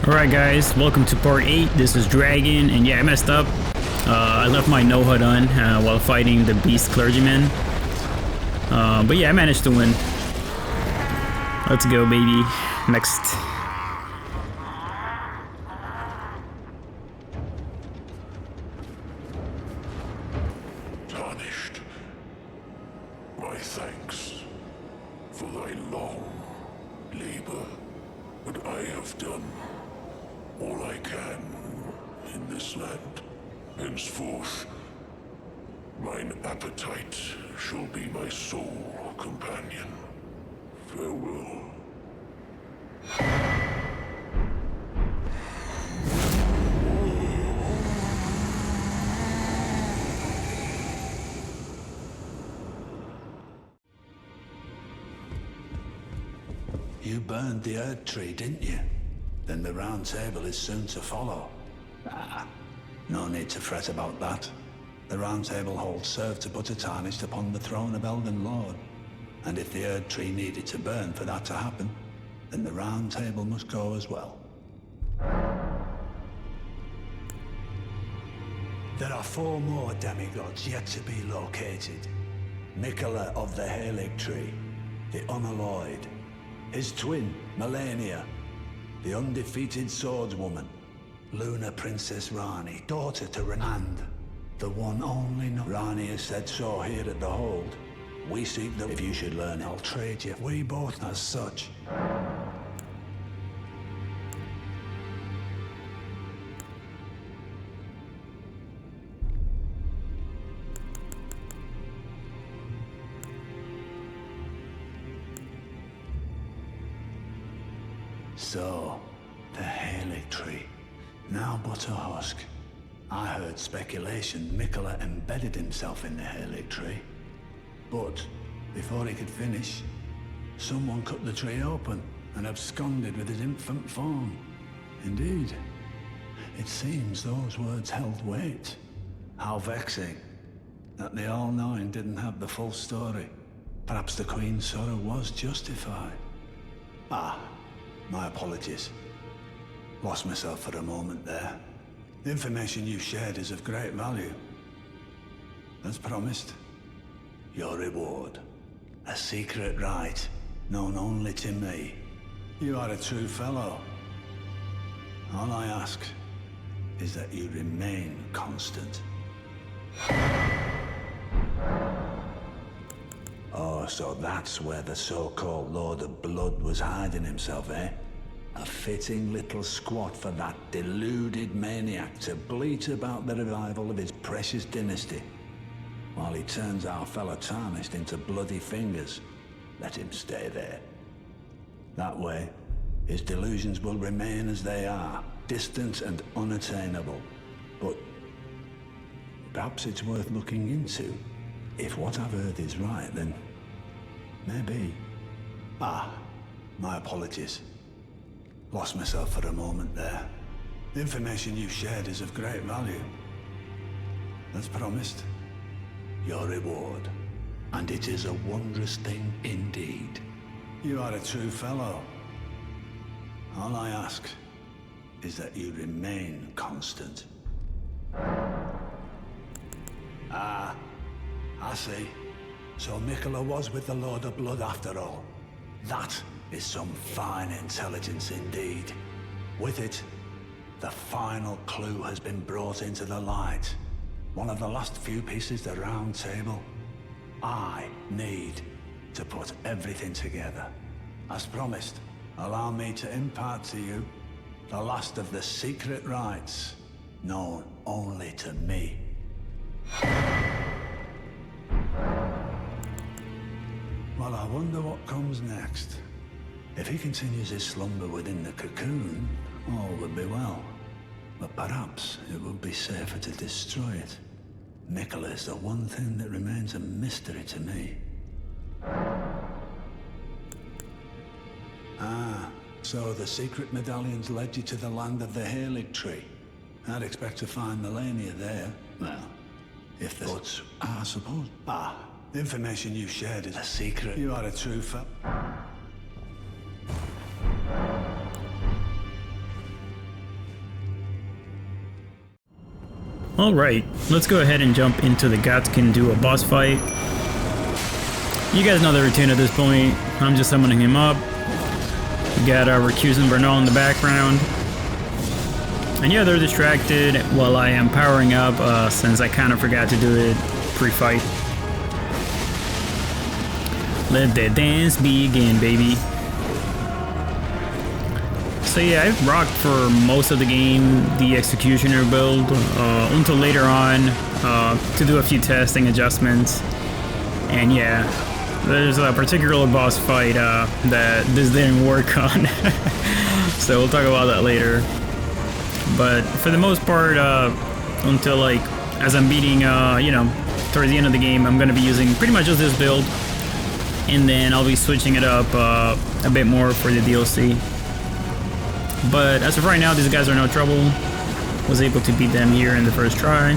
Alright guys, welcome to part 8. This is Dragon, and yeah, I messed up. I left my no-HUD on while fighting the Beast Clergyman. But yeah, I managed to win. Let's go, baby. Next. Tarnished, my thanks for thy long labor, but I have done all I can in this land. Henceforth, mine appetite shall be my sole companion. Farewell. You burned the Erdtree, didn't you? Then the Round Table is soon to follow. No need to fret about that. The Round Table hold served to put a tarnished upon the throne of Elden Lord. And if the Erdtree needed to burn for that to happen, then the Round Table must go as well. There are 4 more demigods yet to be located. Mikola of the Erdtree, the Unalloyed, his twin, Melania, the undefeated swordswoman, Luna Princess Rani, daughter to Renand, the one only Rani has said so here at the Hold. We seek them. If you should learn, I'll trade you. We both as such. So, the Erdtree, now but a husk. I heard speculation Mikola embedded himself in the Erdtree. But, before he could finish, someone cut the tree open and absconded with his infant form. Indeed, it seems those words held weight. How vexing that the All-Knowing didn't have the full story. Perhaps the Queen's sorrow was justified. My apologies. Lost myself for a moment there. The information you shared is of great value. As promised, your reward. A secret rite, known only to me. You are a true fellow. All I ask is that you remain constant. Oh, so that's where the so-called Lord of Blood was hiding himself, eh? A fitting little squat for that deluded maniac to bleat about the revival of his precious dynasty. While he turns our fellow tarnished into bloody fingers, let him stay there. That way, his delusions will remain as they are, distant and unattainable. But perhaps it's worth looking into. If what I've heard is right, then maybe. My apologies. Lost myself for a moment there. The information you shared is of great value. As promised, your reward. And it is a wondrous thing indeed. You are a true fellow. All I ask is that you remain constant. I see. So Mikola was with the Lord of Blood after all. That is some fine intelligence indeed. With it, the final clue has been brought into the light. One of the last few pieces of the Round Table. I need to put everything together. As promised, allow me to impart to you the last of the secret rites, known only to me. Well, I wonder what comes next. If he continues his slumber within the cocoon, all would be well. But perhaps it would be safer to destroy it. Mikola is the one thing that remains a mystery to me. So the secret medallions led you to the land of the Erdtree. I'd expect to find Melania there. Well, if the... But, I suppose... the information you shared is a secret. You are a true Alright, let's go ahead and jump into the Godskin Duo boss fight. You guys know the routine at this point. I'm just summoning him up. We got our Recuse and Bernal in the background. And yeah, they're distracted while I am powering up, since I kind of forgot to do it pre-fight. Let the dance begin, baby. So yeah, I've rocked for most of the game the Executioner build until later on to do a few testing adjustments. And yeah, there's a particular boss fight that this didn't work on. So we'll talk about that later. But for the most part, until like as I'm beating, you know, towards the end of the game, I'm gonna be using pretty much just this build, and then I'll be switching it up a bit more for the DLC. But as of right now, these guys are no trouble. Was able to beat them here in the first try.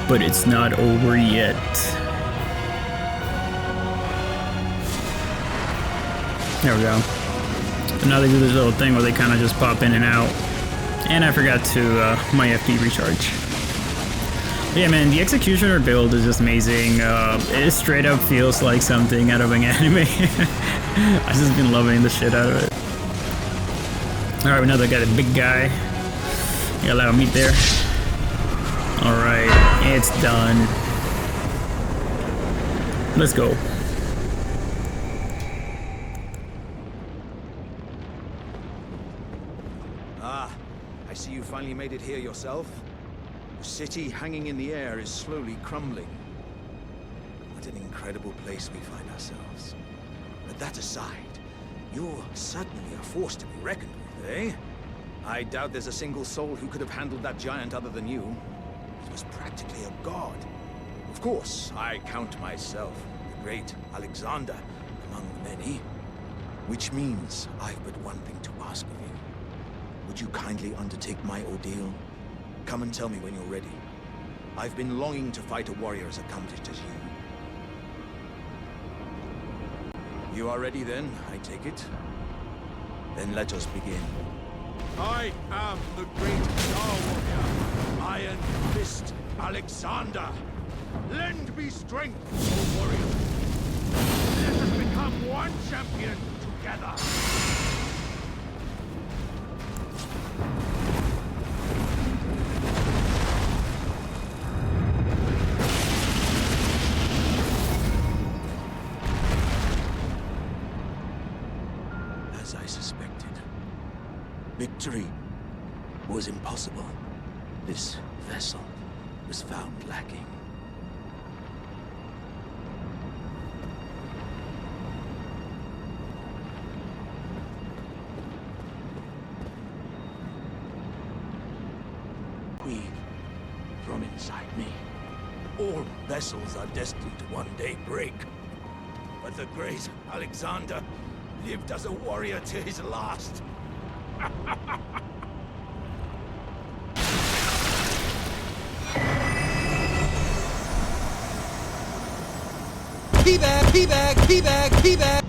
But it's not over yet. There we go. So now they do this little thing where they kind of just pop in and out. And I forgot to my FP recharge. But yeah, man, the Executioner build is just amazing. It straight up feels like something out of an anime. I've just been loving the shit out of it. Alright, we know they got a big guy. Got a lot of meat there. Alright, it's done. Let's go. Ah, I see you finally made it here yourself. The city hanging in the air is slowly crumbling. What an incredible place we find ourselves. But that aside, you're certainly a force to be reckoned with, eh? I doubt there's a single soul who could have handled that giant other than you. It was practically a god. Of course, I count myself, the great Alexander, among the many. Which means I've but one thing to ask of you. Would you kindly undertake my ordeal? Come and tell me when you're ready. I've been longing to fight a warrior as accomplished as you. You are ready then, I take it? Then let us begin. I am the great Star Warrior, Iron Fist Alexander. Lend me strength, O warrior. Let us become one champion together. As I suspected, victory was impossible. This vessel was found lacking. Breathe from inside me. All vessels are destined to one day break. But the great Alexander lived as a warrior to his last. Teabag, teabag, teabag, teabag.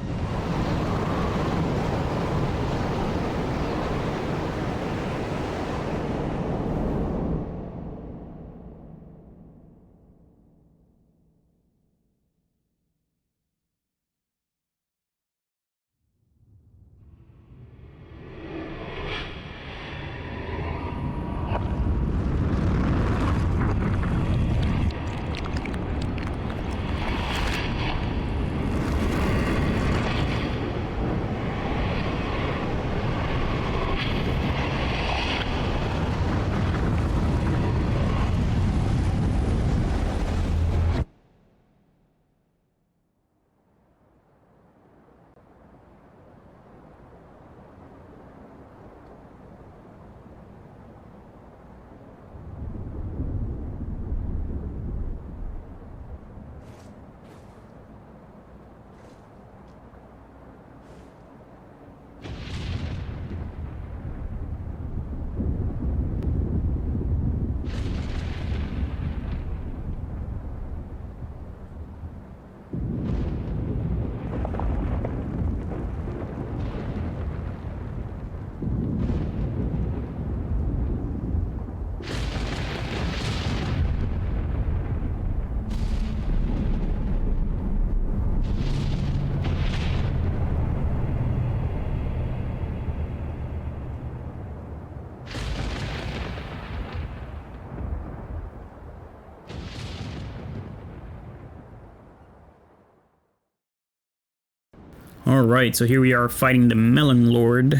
Alright, so here we are fighting the Melon Lord.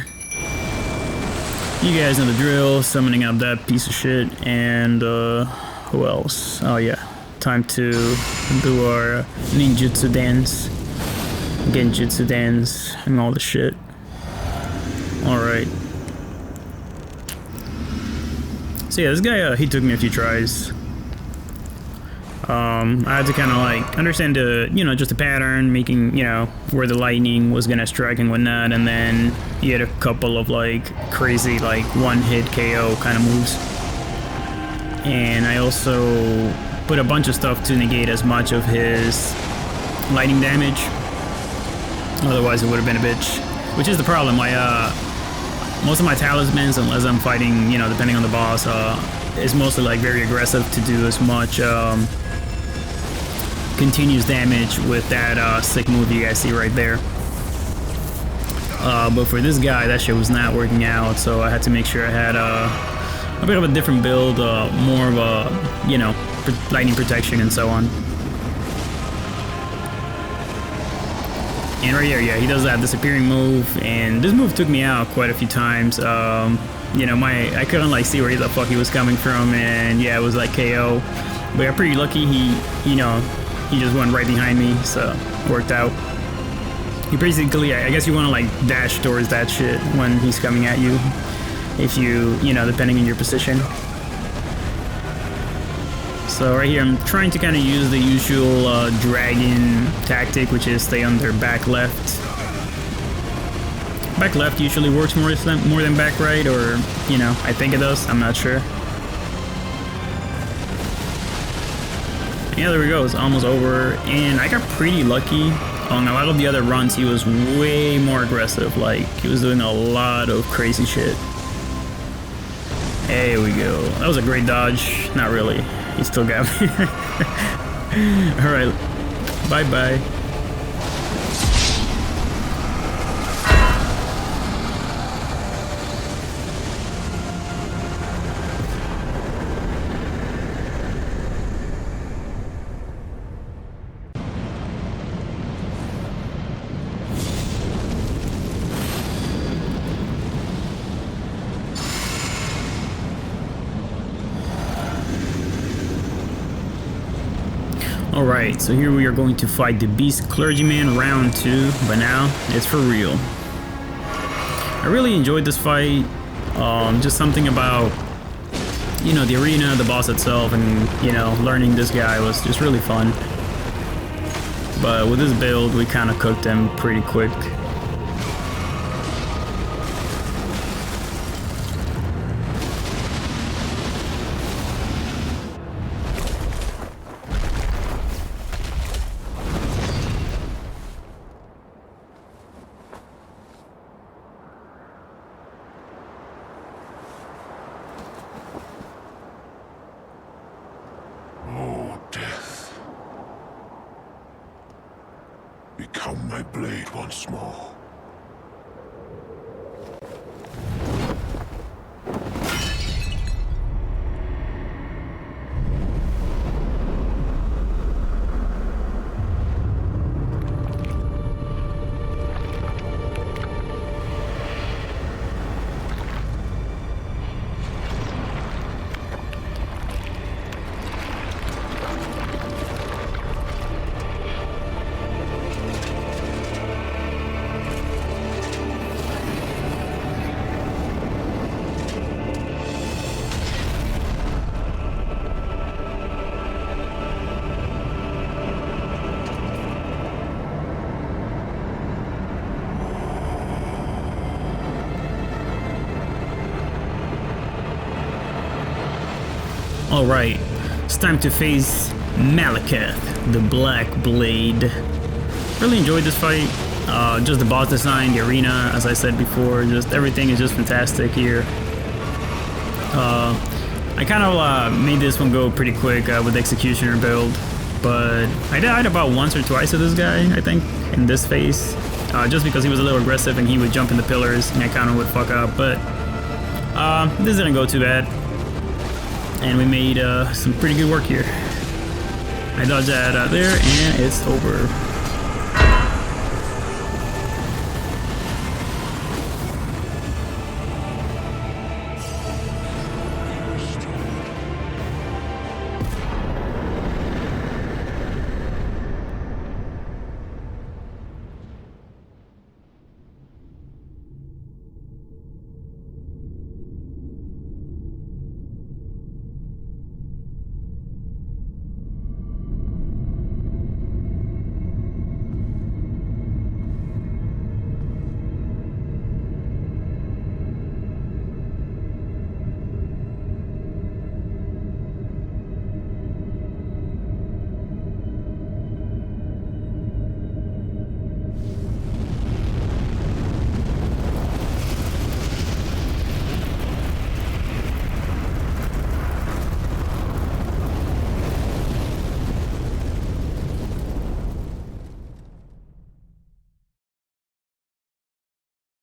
You guys know the drill, summoning up that piece of shit, and who else? Oh yeah, time to do our ninjutsu dance, genjutsu dance, and all the shit. Alright. So yeah, this guy, he took me a few tries. I had to kind of like understand the, you know, just the pattern, making, you know, where the lightning was gonna strike and whatnot, and then he had a couple of like crazy like one-hit KO kind of moves. And I also put a bunch of stuff to negate as much of his lightning damage. Otherwise it would have been a bitch. Which is the problem. Most of my talismans, unless I'm fighting, you know, depending on the boss, is mostly like very aggressive to do as much continuous damage with that sick move you guys see right there. But for this guy, that shit was not working out, so I had to make sure I had a bit of a different build, more of a, you know, lightning protection and so on. And right here, yeah, he does that disappearing move, and this move took me out quite a few times. You know, I couldn't like see where the fuck he was coming from, and yeah, it was like KO. But I'm pretty lucky you know, he just went right behind me, so worked out. You basically, I guess you want to like dash towards that shit when he's coming at you, if you know, depending on your position. So right here, I'm trying to kind of use the usual dragon tactic, which is stay on their back left. Back left usually works more than back right, or, you know, I think it does, I'm not sure. Yeah, there we go, it's almost over, and I got pretty lucky. On a lot of the other runs, he was way more aggressive, like, he was doing a lot of crazy shit. There we go. That was a great dodge. Not really. He still got me. Alright, bye-bye. Alright, so here we are going to fight the Beast Clergyman round 2, but now it's for real. I really enjoyed this fight. Just something about, you know, the arena, the boss itself, and, you know, learning this guy was just really fun. But with this build, we kind of cooked him pretty quick. Become my blade once more. Alright, it's time to face Maliketh, the Black Blade. Really enjoyed this fight. Just the boss design, the arena, as I said before, just everything is just fantastic here. I kind of made this one go pretty quick with the Executioner build, but I died about once or twice to this guy, I think, in this phase. Just because he was a little aggressive and he would jump in the pillars and I kind of would fuck up, but this didn't go too bad. And we made some pretty good work here. I dodged that out there, and it's over.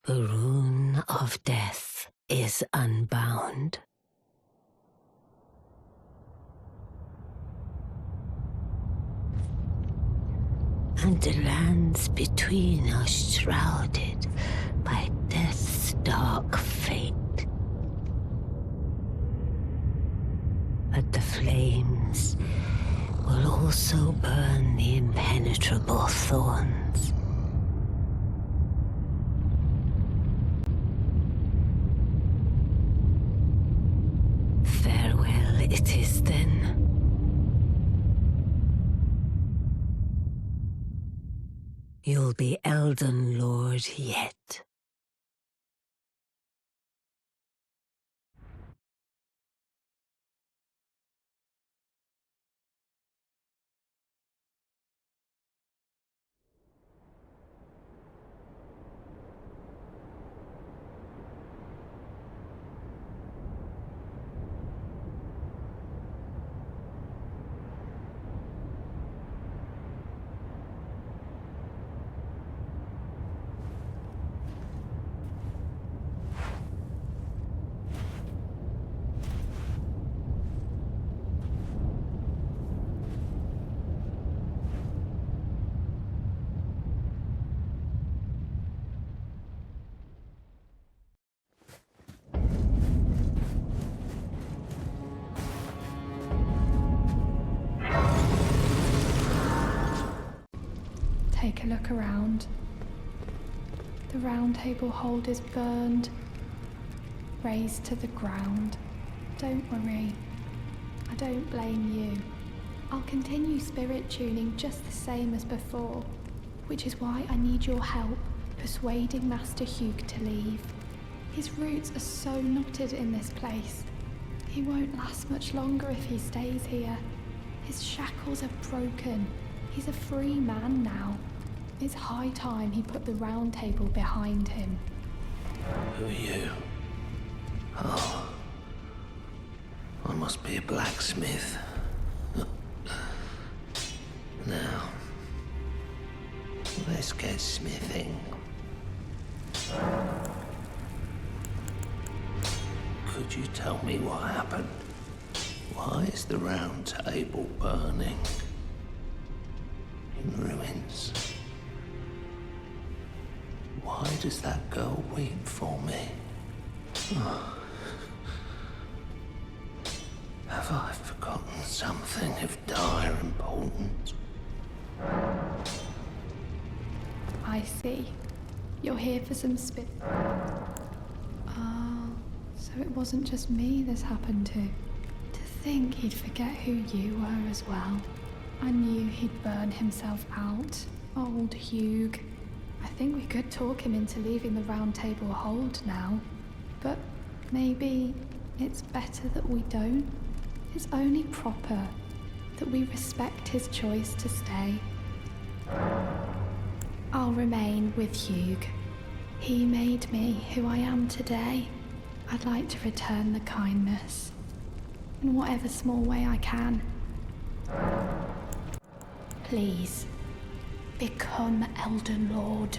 The rune of death is unbound. And the lands between are shrouded by death's dark fate. But the flames will also burn the impenetrable thorns. Farewell it is then. You'll be Elden Lord yet. Take a look around. The round table hold is burned, razed to the ground. Don't worry, I don't blame you. I'll continue spirit tuning just the same as before, which is why I need your help persuading Master Hugh to leave. His roots are so knotted in this place. He won't last much longer if he stays here. His shackles are broken. He's a free man now. It's high time he put the round table behind him. Who are you? Oh. I must be a blacksmith. Now, let's get smithing. Could you tell me what happened? Why is the round table burning? In ruins. Why does that girl weep for me? Oh. Have I forgotten something of dire importance? I see. You're here for some Oh, so it wasn't just me this happened to. To think he'd forget who you were as well. I knew he'd burn himself out. Old Hugh. I think we could talk him into leaving the round table hold now. But maybe it's better that we don't. It's only proper that we respect his choice to stay. I'll remain with Hugh. He made me who I am today. I'd like to return the kindness in whatever small way I can. Please, become Elden Lord.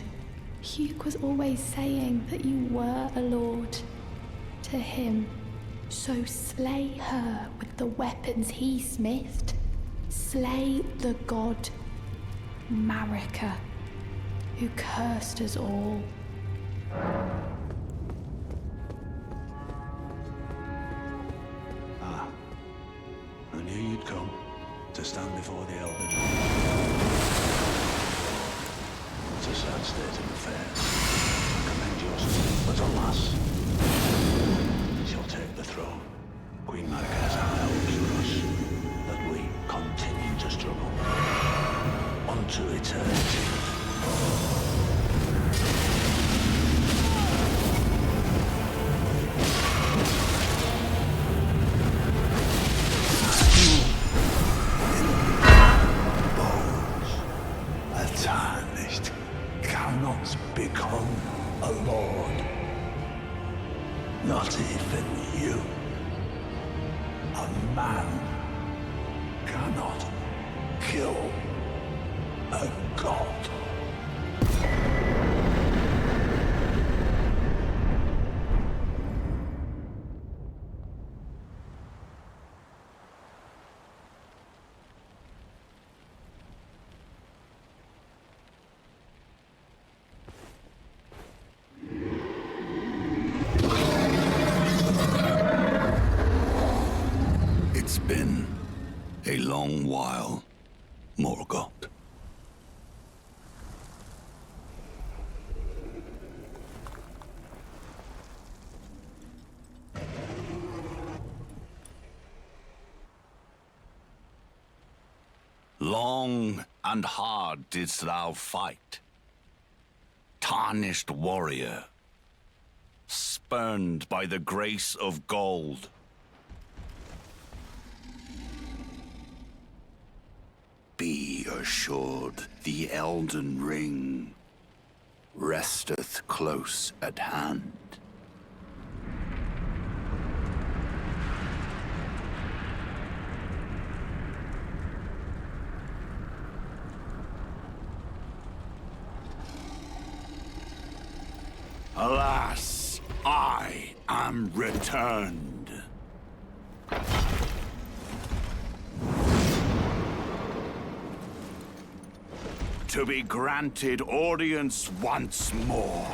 Hugh was always saying that you were a lord to him. So slay her with the weapons he smithed. Slay the god Maliketh, who cursed us all. Ah, I knew you'd come to stand before the Elden. It's a sad state of affairs. I commend your strength, but alas, she'll take the throne. Queen Maliketh hopes for us that we continue to struggle unto eternity. Tarnished cannot become a lord. Not even you. A man cannot kill a god. long while, Morgoth. Long and hard didst thou fight, tarnished warrior, spurned by the grace of gold. Be assured the Elden Ring resteth close at hand. Alas, I am returned. To be granted audience once more.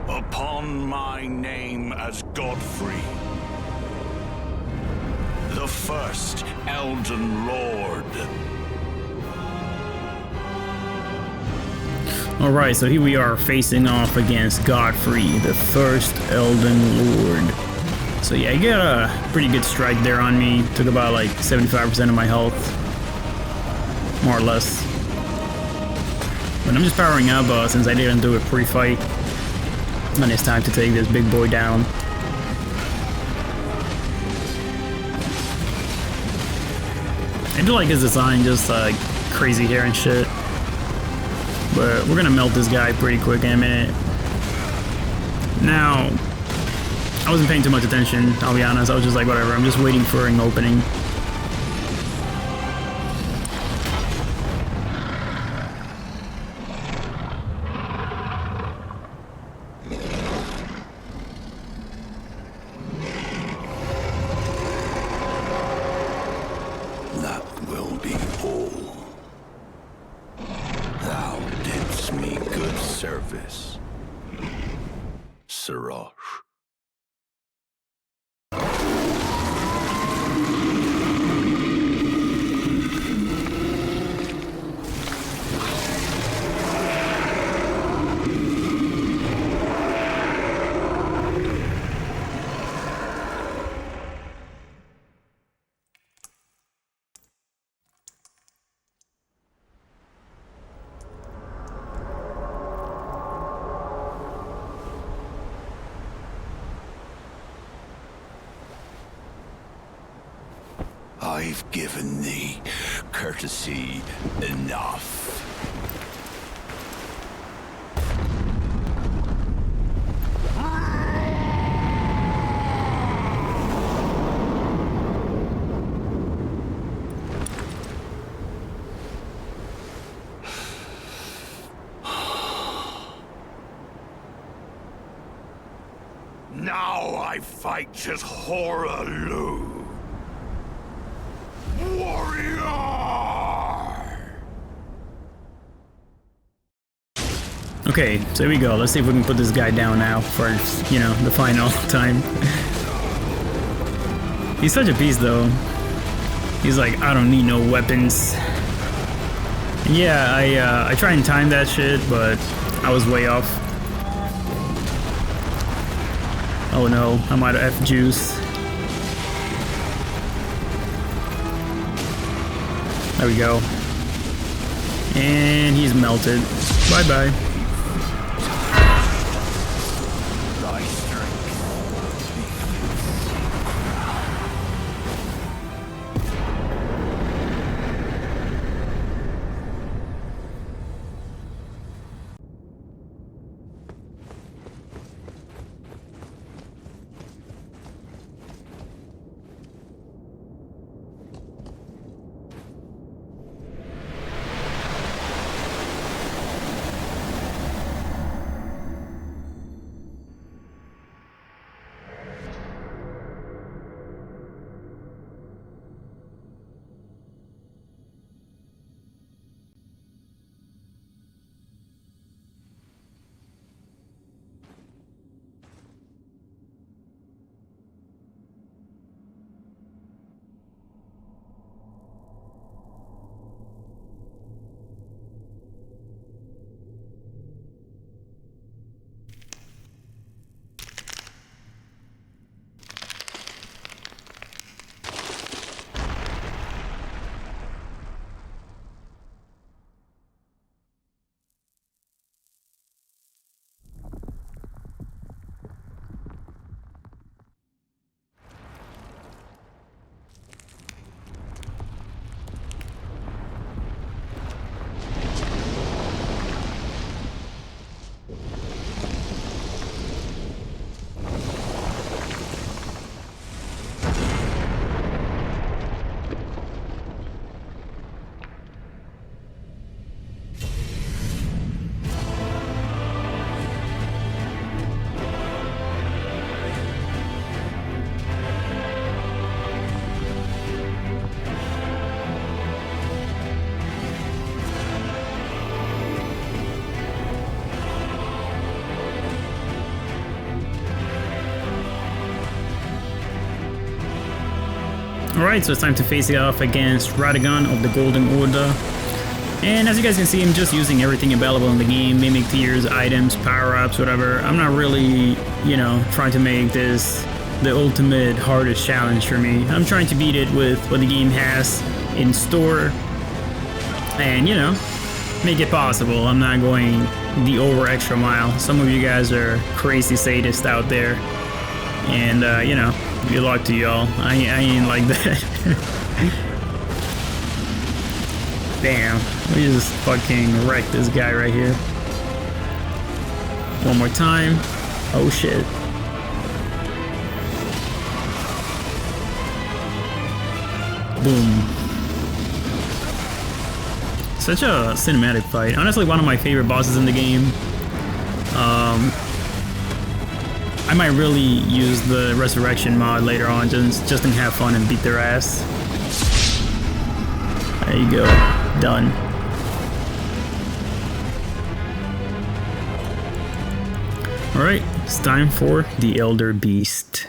Upon my name as Godfrey, the first Elden Lord. Alright, so here we are facing off against Godfrey, the first Elden Lord. So yeah, I got a pretty good strike there on me. Took about like 75% of my health. More or less. But I'm just powering up since I didn't do a pre-fight. And it's time to take this big boy down. I do like his design, just like crazy hair and shit. But we're gonna melt this guy pretty quick in a minute. Now, I wasn't paying too much attention, I'll be honest. I was just like, whatever, I'm just waiting for an opening. That will be all. Thou didst me good service, Siraj. I've given thee courtesy enough. Now I fight as Horaloo. Warrior! Okay, so here we go. Let's see if we can put this guy down now for, you know, the final time. He's such a beast, though. He's like, I don't need no weapons. Yeah, I try and time that shit, but I was way off. Oh no, I'm out of F-juice. There we go. And he's melted. Bye-bye. Thy strength. Alright, so it's time to face it off against Radagon of the Golden Order. And as you guys can see, I'm just using everything available in the game. Mimic tiers, items, power-ups, whatever. I'm not really, you know, trying to make this the ultimate hardest challenge for me. I'm trying to beat it with what the game has in store. And, you know, make it possible. I'm not going the over extra mile. Some of you guys are crazy sadists out there. And, you know, good luck to y'all. I ain't like that. Damn, we just fucking wrecked this guy right here. One more time. Oh shit. Boom. Such a cinematic fight. Honestly, one of my favorite bosses in the game. I might really use the resurrection mod later on just to have fun and beat their ass. There you go. Done. Alright, it's time for the Elden Beast.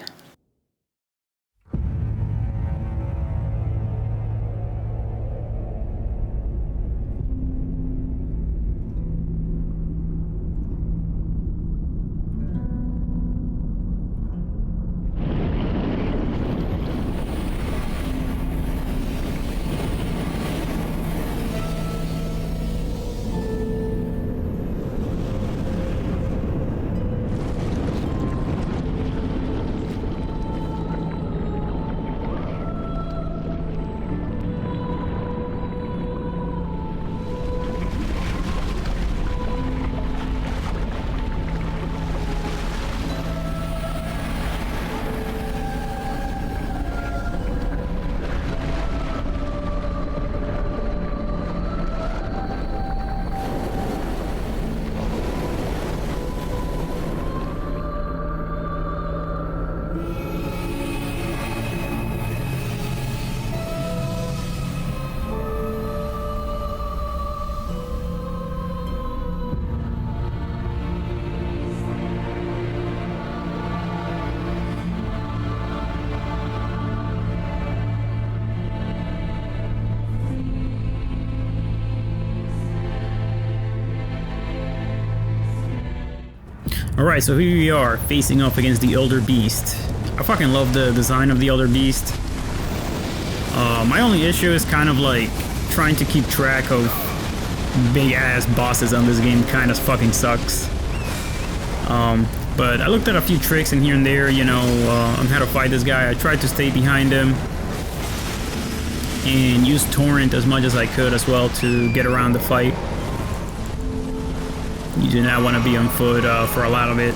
Alright, so here we are, facing off against the Elden Beast. I fucking love the design of the Elden Beast. My only issue is kind of like trying to keep track of big ass bosses on this game kind of fucking sucks. But I looked at a few tricks in here and there, you know, on how to fight this guy. I tried to stay behind him and use torrent as much as I could as well to get around the fight. You do not want to be on foot for a lot of it.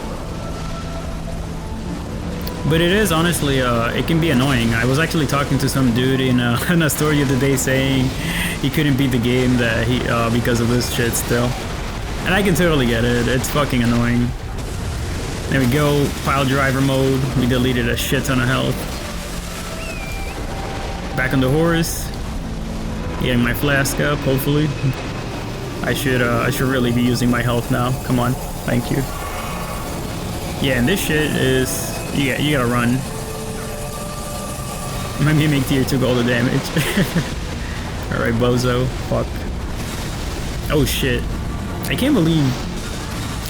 But it is honestly, it can be annoying. I was actually talking to some dude in a store the other day saying he couldn't beat the game that because of this shit still. And I can totally get it. It's fucking annoying. There we go, pile driver mode. We deleted a shit ton of health. Back on the horse. Getting my flask up, hopefully. I should really be using my health now. Come on, thank you. Yeah, and this shit is you gotta run. My mimic tier took all the damage. All right, bozo. Fuck. Oh shit! I can't believe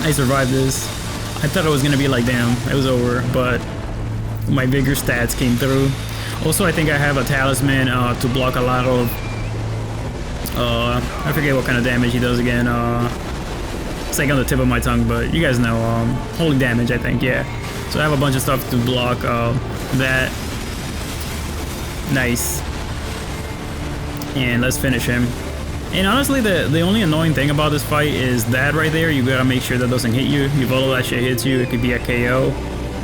I survived this. I thought it was gonna be like, damn, it was over, but my vigor stats came through. Also, I think I have a talisman to block a lot of. I forget what kind of damage he does again. It's like on the tip of my tongue, but you guys know. Holy damage, I think, yeah. So I have a bunch of stuff to block that. Nice. And let's finish him. And honestly, the only annoying thing about this fight is that right there. You gotta make sure that doesn't hit you. If all of that shit hits you, it could be a KO.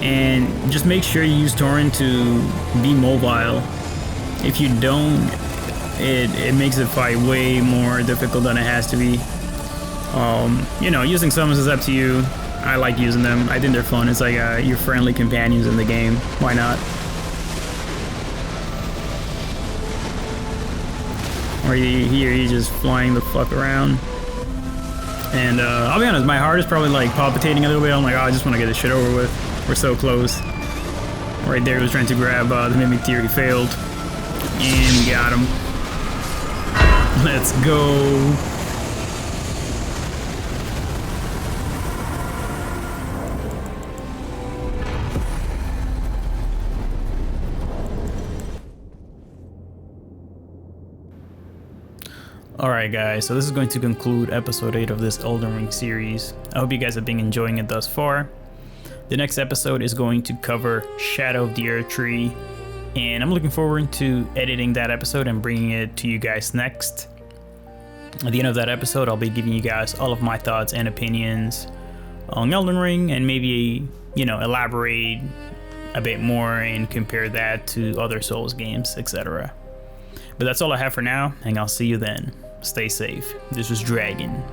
And just make sure you use torrent to be mobile. If you don't, it makes the fight way more difficult than it has to be. You know, using summons is up to you. I like using them. I think they're fun. It's like your friendly companions in the game. Why not? Or here he's just flying the fuck around. And I'll be honest, my heart is probably like palpitating a little bit. I'm like, oh, I just want to get this shit over with. We're so close. Right there, he was trying to grab the mimic tier. He failed. And got him. Let's go. Alright guys, so this is going to conclude episode 8 of this Elden Ring series. I hope you guys have been enjoying it thus far. The next episode is going to cover Shadow of the Erdtree, and I'm looking forward to editing that episode and bringing it to you guys next. At the end of that episode, I'll be giving you guys all of my thoughts and opinions on Elden Ring, and maybe, you know, elaborate a bit more and compare that to other Souls games, etc. But that's all I have for now, and I'll see you then. Stay safe. This was Dragon.